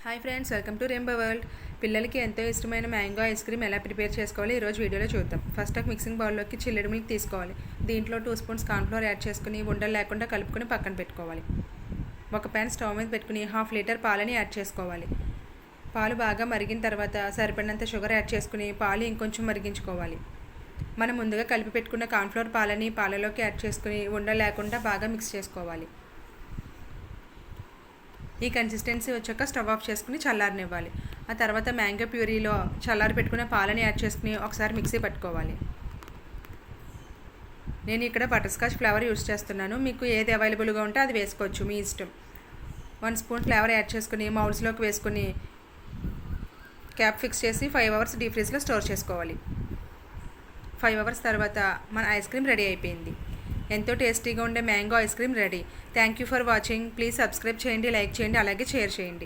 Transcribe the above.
Hi friends, welcome to rainbow world. పిల్లలకి ఎంతో ఇష్టమైన మ్యాంగో ఐస్ క్రీమ్ ఎలా ప్రిపేర్ చేసుకోవాలి ఈరోజు వీడియోలో చూద్దాం. ఫస్ట్ ఒక మిక్సింగ్ బౌల్లోకి చిల్లెడు మిల్క్ తీసుకోవాలి. దీంట్లో 2 స్పూన్స్ కార్న్ఫ్లోర్ యాడ్ చేసుకుని ఉండలు లేకుండా కలుపుకొని పక్కన పెట్టుకోవాలి. ఒక ప్యాన్ స్టవ్ మీద పెట్టుకుని 1/2 లీటర్ పాలని యాడ్ చేసుకోవాలి. పాలు బాగా మరిగిన తర్వాత సరిపడినంత షుగర్ యాడ్ చేసుకుని పాలు ఇంకొంచెం మరిగించుకోవాలి. మనం ముందుగా కలిపి పెట్టుకున్న కార్న్ఫ్లోర్ పాలని పాలలోకి యాడ్ చేసుకుని ఉండలు లేకుండా బాగా మిక్స్ చేసుకోవాలి. ఈ కన్సిస్టెన్సీ వచ్చాక స్టవ్ ఆఫ్ చేసుకుని చల్లారనివ్వాలి. ఆ తర్వాత మ్యాంగో ప్యూరీలో చల్లారి పెట్టుకున్న పాలని యాడ్ చేసుకుని ఒకసారి మిక్సీ పట్టుకోవాలి. నేను ఇక్కడ బటర్ స్కాచ్ ఫ్లేవర్ యూస్ చేస్తున్నాను. మీకు ఏది అవైలబుల్గా ఉంటే అది వేసుకోవచ్చు, మీ ఇష్టం. 1 స్పూన్ ఫ్లేవర్ యాడ్ చేసుకుని మౌల్స్లోకి వేసుకుని క్యాప్ ఫిక్స్ చేసి 5 అవర్స్ డీప్ ఫ్రీజ్లో స్టోర్ చేసుకోవాలి. 5 అవర్స్ తర్వాత మన ఐస్ క్రీమ్ రెడీ అయిపోయింది. ఎంతో టేస్టీగా ఉండే mango ice cream ready. Thank you for watching. Please subscribe చేయండి, లైక్ చేయండి, అలాగే షేర్ చేయండి.